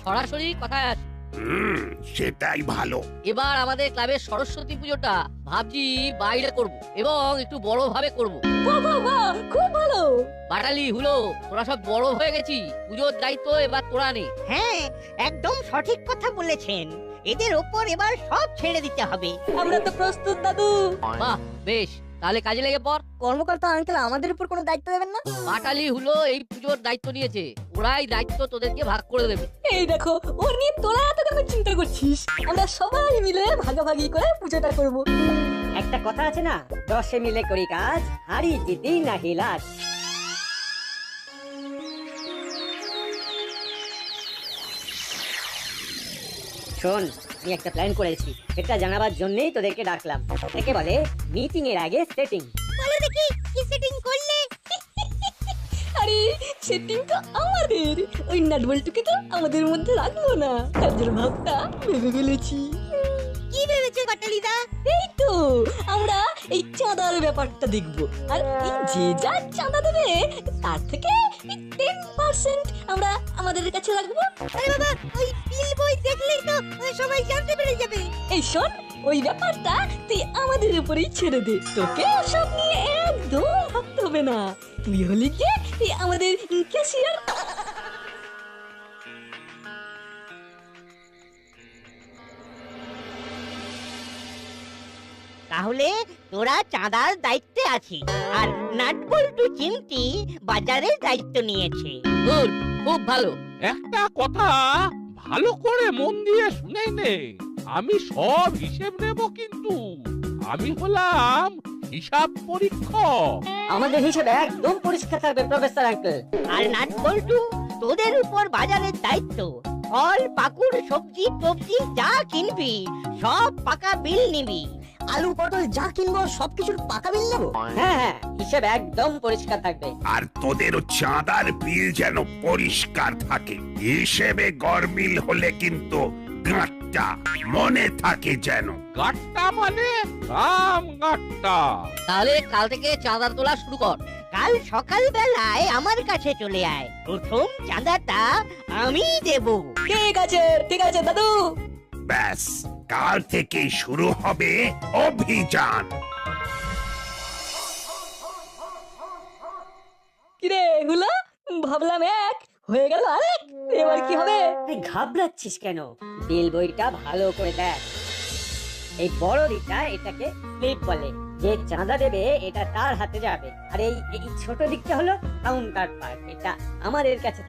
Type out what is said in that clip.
সরাসরি কথায় আসি। সেটাই ভালো। এবার আমাদের ক্লাবের সরস্বতী পুজোটা ভাবছি বাইরে করব এবং একটু বড় ভাবে করব। বাহ বাহ বাহ, খুব ভালো। বাটালি হুলো তোরা সব বড় হয়ে গেছি, পুজোর দায়িত্ব এবার তোরা নে। হ্যাঁ, একদম সঠিক কথা বলেছেন। এদের ওপর এবার সব ছেড়ে দিতে হবে। আমরা তো প্রস্তুত দাদু। বাহ বেশ, তাহলে কাজে লেগে পড়। কর্মকর্তা আঙ্কেল আমাদের উপর কোনো দায়িত্ব দেবেন না? বাটালি হুলো এই পুজোর দায়িত্ব নিয়েছে, ওরাই দায়িত্ব তোদেরকে ভাগ করে দেবে। এই দেখো, ওর নিয়ে তোরা এত কেন চিন্তা করছিস? আমরা সবাই মিলে ভাগাভাগি করে পুজোটা করব। একটা কথা আছে না, 10 মিলে করি কাজ, হারি জিতি নাহি লাজ। শোন, আমি একটা প্ল্যান করেছি, সেটা জানাবার জন্যই তোদেরকে ডাকলাম। একে বলে মিটিং এর আগে সেটিং। বলো দেখি কি সেটিং করলে? আরে সেটিং তো আমাদের, ওই নাটবল্টুকে তো আমাদের মধ্যে রাখবো না। কাজের ভাবটা ভেবে ফেলেছি। কি ভেবেছো বাটালিদা? এই তো আমরা এই চাঁদার ব্যাপারটা দেখবো, আর এই যে যা চাঁদা দেবে তার থেকে 10% আমরা আমাদের কাছে রাখবো। আরে বাবা, ওই বিল বই দেখলেই তো সবাই জানতে পেরে যাবে। এই শোন, ওই ব্যাপারটা তুই আমাদের উপরেই ছেড়ে দে, তোকে ওসব নিয়ে একদম ভাবতে হবে না। তুই হলি গিয়ে এই আমাদের ক্যাশিয়ার। তাহলে তোরা চাঁদার দায়িত্বে আছিস, আর নাটবল্টু চিমটি বাজারের দায়িত্ব নিয়েছে। গুড, খুব ভালো। একটা কথা ভালো করে মন দিয়ে শুনে নে, আমি সব হিসেব নেব, কিন্তু আমি হলাম হিসাব পরীক্ষক। আমাদের হিসেবে একদম পরিষ্কার থাকবে প্রফেসর আঙ্কেল। আর নাটবল্টু, তোদের উপর বাজারের দায়িত্ব। ফল পাকুড় সবজি টবজি যা কিনবি সব পাকা বিল নিবি। আলু পটল যা কিনবো সবকিছুর পাকা বিল নেবো। হ্যাঁ হ্যাঁ, হিসেব একদম পরিষ্কার থাকবে। আর তোদেরও চাঁদার বিল যেন পরিষ্কার থাকে। হিসেবে গরমিল হলে কিন্তু গাঁটটা মনে থাকে যেন। গাট্টা মানে রাম গাট্টা। তাহলে কাল থেকে চাঁদা তোলা শুরু কর। কাল সকাল বেলায় আমার কাছে চলে আয়, প্রথম চাঁদাটা আমি দেব। ঠিক আছে ঠিক আছে দাদু। ব্যাস, কাল থেকে শুরু হবে অভিযান। কিরে হুলা, ভাবলাম এক, হয়ে গেল আরেক। এবার কি হবে? তুই ঘাবড়াচ্ছিস কেন? বিল বইটা ভালো করে দেখ। এই বড় দিকটা এটাকে স্লিপ বলে, যে চাঁদা দেবে এটা তার হাতে যাবে। আর এই এই ছোট দিকটা হলো কাউন্টার পার্ট, এটা আমাদের কাছে